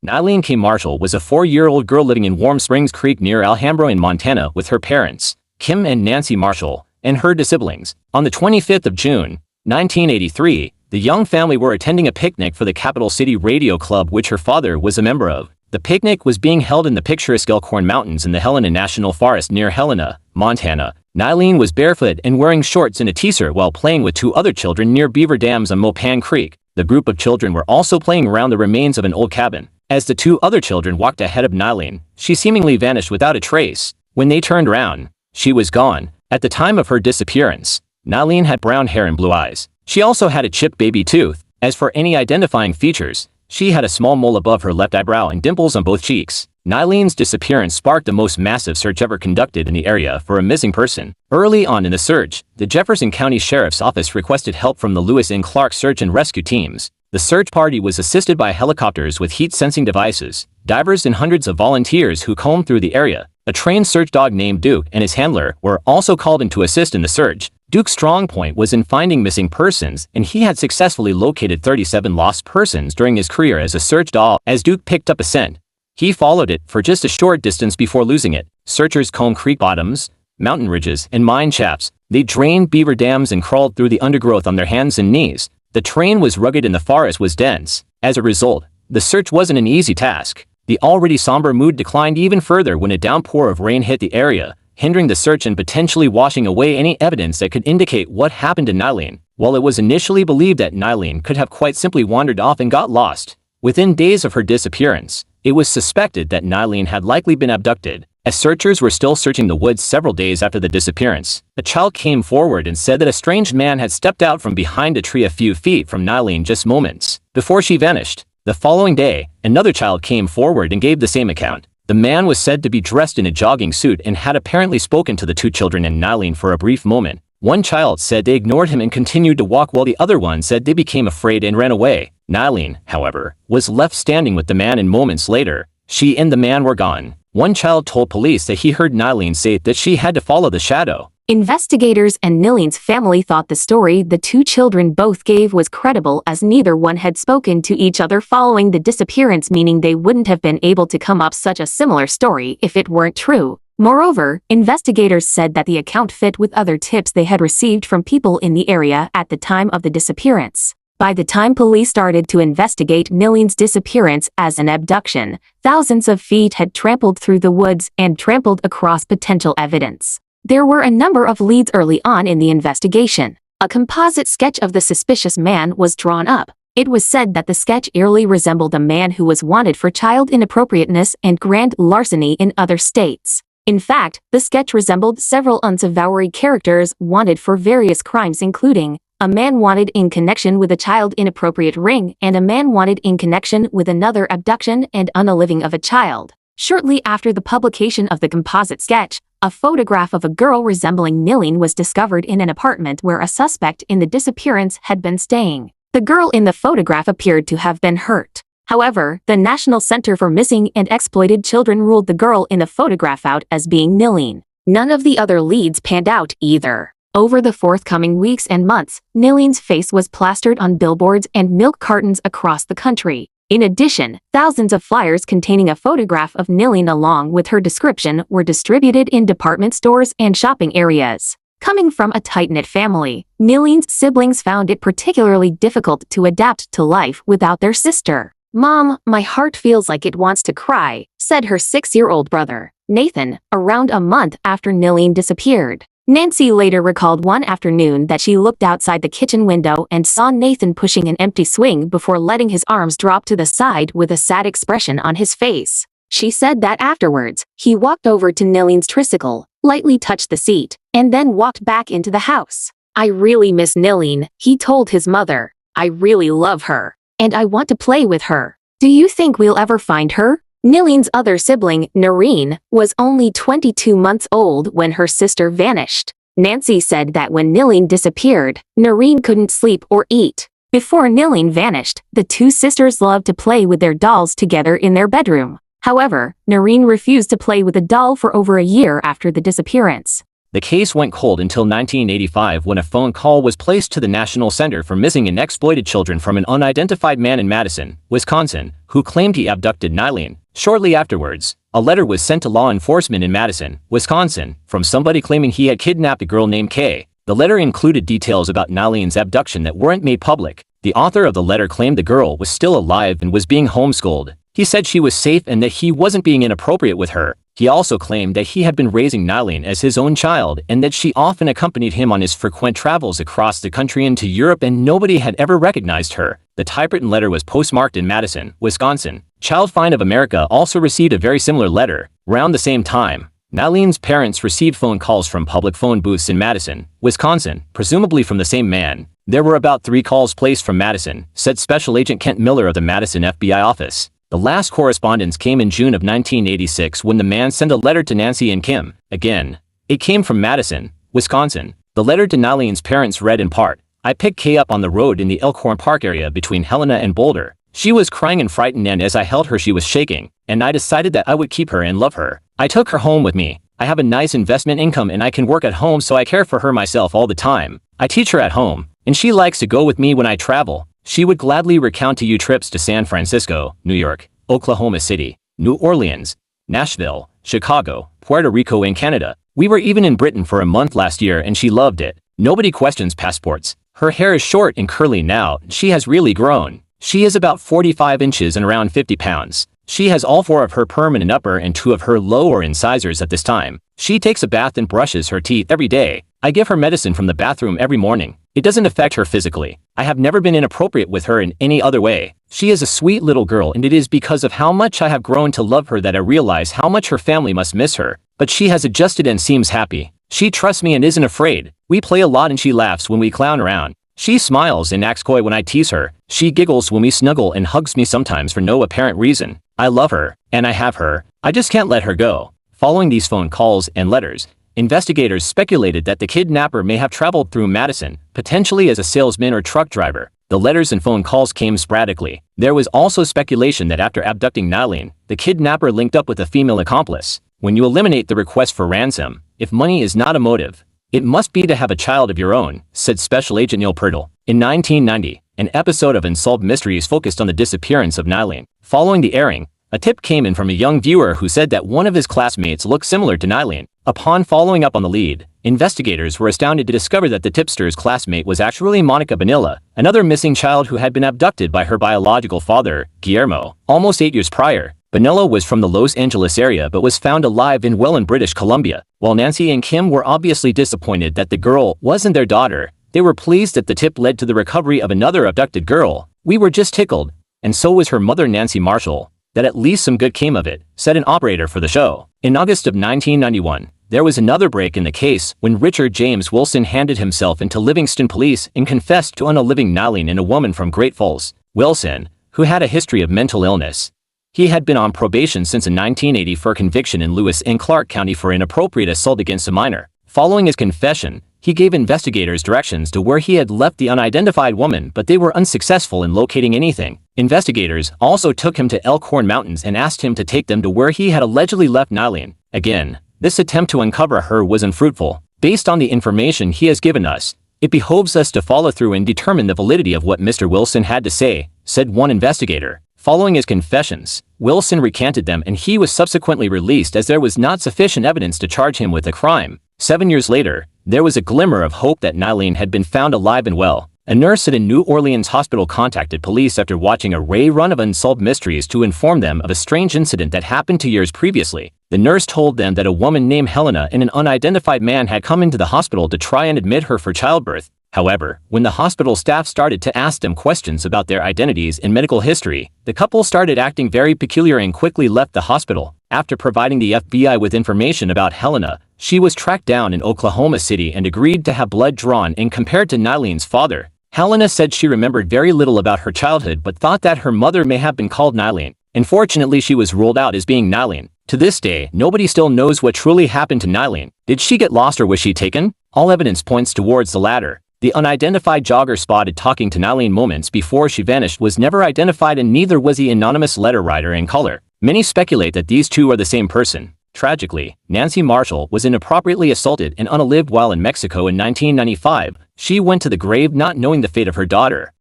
Nyleen K. Marshall was a 4-year-old girl living in Warm Springs Creek near Alhambra in Montana with her parents, Kim and Nancy Marshall, and her two siblings. On the 25th of June, 1983, the young family were attending a picnic for the Capital City Radio Club, which her father was a member of. The picnic was being held in the picturesque Elkhorn Mountains in the Helena National Forest near Helena, Montana. Nyleen was barefoot and wearing shorts and a t-shirt while playing with two other children near beaver dams on Mopan Creek. The group of children were also playing around the remains of an old cabin. As the two other children walked ahead of Nyleen, she seemingly vanished without a trace. When they turned around, she was gone. At the time of her disappearance, Nyleen had brown hair and blue eyes. She also had a chipped baby tooth. As for any identifying features, she had a small mole above her left eyebrow and dimples on both cheeks. Nyleen's disappearance sparked the most massive search ever conducted in the area for a missing person. Early on in the search, the Jefferson County Sheriff's Office requested help from the Lewis and Clark search and rescue teams. The search party was assisted by helicopters with heat-sensing devices, divers, and hundreds of volunteers who combed through the area. A trained search dog named Duke and his handler were also called in to assist in the search. Duke's strong point was in finding missing persons, and he had successfully located 37 lost persons during his career as a search dog. As Duke picked up a scent, he followed it for just a short distance before losing it. Searchers combed creek bottoms, mountain ridges, and mine shafts. They drained beaver dams and crawled through the undergrowth on their hands and knees. The terrain was rugged and the forest was dense. As a result, the search wasn't an easy task. The already somber mood declined even further when a downpour of rain hit the area, hindering the search and potentially washing away any evidence that could indicate what happened to Nyleen. While it was initially believed that Nyleen could have quite simply wandered off and got lost, within days of her disappearance, it was suspected that Nyleen had likely been abducted. As searchers were still searching the woods several days after the disappearance, a child came forward and said that a strange man had stepped out from behind a tree a few feet from Nyleen just moments before she vanished. The following day, another child came forward and gave the same account. The man was said to be dressed in a jogging suit and had apparently spoken to the two children and Nyleen for a brief moment. One child said they ignored him and continued to walk, while the other one said they became afraid and ran away. Nyleen, however, was left standing with the man, and moments later, she and the man were gone. One child told police that he heard Nyleen say that she had to follow the shadow. Investigators and Nyleen's family thought the story the two children both gave was credible, as neither one had spoken to each other following the disappearance, meaning they wouldn't have been able to come up such a similar story if it weren't true. Moreover, investigators said that the account fit with other tips they had received from people in the area at the time of the disappearance. By the time police started to investigate Nyleen's disappearance as an abduction, thousands of feet had trampled through the woods and trampled across potential evidence. There were a number of leads early on in the investigation. A composite sketch of the suspicious man was drawn up. It was said that the sketch eerily resembled a man who was wanted for child inappropriateness and grand larceny in other states. In fact, the sketch resembled several unsavory characters wanted for various crimes, including a man wanted in connection with a child inappropriate ring and a man wanted in connection with another abduction and unaliving of a child. Shortly after the publication of the composite sketch, a photograph of a girl resembling Nyleen was discovered in an apartment where a suspect in the disappearance had been staying. The girl in the photograph appeared to have been hurt. However, the National Center for Missing and Exploited Children ruled the girl in the photograph out as being Nyleen. None of the other leads panned out either. Over the forthcoming weeks and months, Nyleen's face was plastered on billboards and milk cartons across the country. In addition, thousands of flyers containing a photograph of Nyleen along with her description were distributed in department stores and shopping areas. Coming from a tight-knit family, Nyleen's siblings found it particularly difficult to adapt to life without their sister. "Mom, my heart feels like it wants to cry," said her 6-year-old brother, Nathan, around a month after Nyleen disappeared. Nancy later recalled one afternoon that she looked outside the kitchen window and saw Nathan pushing an empty swing before letting his arms drop to the side with a sad expression on his face. She said that afterwards, he walked over to Nyleen's tricycle, lightly touched the seat, and then walked back into the house. "I really miss Nyleen," he told his mother. "I really love her, and I want to play with her. Do you think we'll ever find her?" Nyleen's other sibling, Nyleen, was only 22 months old when her sister vanished. Nancy said that when Nyleen disappeared, Nyleen couldn't sleep or eat. Before Nyleen vanished, the two sisters loved to play with their dolls together in their bedroom. However, Nyleen refused to play with a doll for over a year after the disappearance. The case went cold until 1985 when a phone call was placed to the National Center for Missing and Exploited Children from an unidentified man in Madison, Wisconsin, who claimed he abducted Nyleen. Shortly afterwards, a letter was sent to law enforcement in Madison, Wisconsin, from somebody claiming he had kidnapped a girl named Kay. The letter included details about Nyleen's abduction that weren't made public. The author of the letter claimed the girl was still alive and was being homeschooled. He said she was safe and that he wasn't being inappropriate with her. He also claimed that he had been raising Nyleen as his own child and that she often accompanied him on his frequent travels across the country and to Europe and nobody had ever recognized her. The typewritten letter was postmarked in Madison, Wisconsin. Child Find of America also received a very similar letter. Around the same time, Nyleen's parents received phone calls from public phone booths in Madison, Wisconsin, presumably from the same man. There were about 3 calls placed from Madison, said Special Agent Kent Miller of the Madison FBI office. The last correspondence came in June of 1986 when the man sent a letter to Nancy and Kim. Again, it came from Madison, Wisconsin. The letter to Nyleen's parents read in part, "I picked Kay up on the road in the Elkhorn Park area between Helena and Boulder. She was crying and frightened and as I held her she was shaking, and I decided that I would keep her and love her. I took her home with me. I have a nice investment income and I can work at home so I care for her myself all the time. I teach her at home, and she likes to go with me when I travel. She would gladly recount to you trips to San Francisco, New York, Oklahoma City, New Orleans, Nashville, Chicago, Puerto Rico and Canada. We were even in Britain for a month last year and she loved it. Nobody questions passports. Her hair is short and curly now. She has really grown. She is about 45 inches and around 50 pounds. She has all 4 of her permanent upper and 2 of her lower incisors at this time. She takes a bath and brushes her teeth every day. I give her medicine from the bathroom every morning. It doesn't affect her physically. I have never been inappropriate with her in any other way. She is a sweet little girl and it is because of how much I have grown to love her that I realize how much her family must miss her. But she has adjusted and seems happy. She trusts me and isn't afraid. We play a lot and she laughs when we clown around. She smiles and acts coy when I tease her. She giggles when we snuggle and hugs me sometimes for no apparent reason. I love her, and I have her. I just can't let her go." Following these phone calls and letters, investigators speculated that the kidnapper may have traveled through Madison, potentially as a salesman or truck driver. The letters and phone calls came sporadically. There was also speculation that after abducting Nyleen, the kidnapper linked up with a female accomplice. When you eliminate the request for ransom, if money is not a motive, it must be to have a child of your own, said Special Agent Neil Purtle. In 1990, an episode of Unsolved Mysteries focused on the disappearance of Nyleen. Following the airing, a tip came in from a young viewer who said that one of his classmates looked similar to Nyleen. Upon following up on the lead, investigators were astounded to discover that the tipster's classmate was actually Monica Bonilla, another missing child who had been abducted by her biological father, Guillermo, almost 8 years prior. Bonilla was from the Los Angeles area but was found alive and well in British Columbia. While Nancy and Kim were obviously disappointed that the girl wasn't their daughter, they were pleased that the tip led to the recovery of another abducted girl. "We were just tickled, and so was her mother Nancy Marshall, that at least some good came of it," said an operator for the show. In August of 1991, there was another break in the case when Richard James Wilson handed himself into Livingston police and confessed to unaliving Nyleen and a woman from Great Falls. Wilson, who had a history of mental illness, he had been on probation since a 1980 for conviction in Lewis and Clark County for inappropriate assault against a minor. Following his confession, he gave investigators directions to where he had left the unidentified woman, but they were unsuccessful in locating anything. Investigators also took him to Elkhorn Mountains and asked him to take them to where he had allegedly left Nyleen. Again, this attempt to uncover her was unfruitful. "Based on the information he has given us, it behoves us to follow through and determine the validity of what Mr. Wilson had to say," said one investigator. Following his confessions, Wilson recanted them and he was subsequently released as there was not sufficient evidence to charge him with a crime. 7 years later, there was a glimmer of hope that Nyleen had been found alive and well. A nurse at a New Orleans hospital contacted police after watching a run of Unsolved Mysteries to inform them of a strange incident that happened 2 years previously. The nurse told them that a woman named Helena and an unidentified man had come into the hospital to try and admit her for childbirth. However, when the hospital staff started to ask them questions about their identities and medical history, the couple started acting very peculiar and quickly left the hospital. After providing the FBI with information about Helena, she was tracked down in Oklahoma City and agreed to have blood drawn and compared to Nyleen's father. Helena said she remembered very little about her childhood but thought that her mother may have been called Nyleen. Unfortunately, she was ruled out as being Nyleen. To this day, nobody still knows what truly happened to Nyleen. Did she get lost or was she taken? All evidence points towards the latter. The unidentified jogger spotted talking to Nyleen moments before she vanished was never identified and neither was the anonymous letter writer in color. Many speculate that these two are the same person. Tragically, Nancy Marshall was inappropriately assaulted and unalived while in Mexico in 1995. She went to the grave not knowing the fate of her daughter.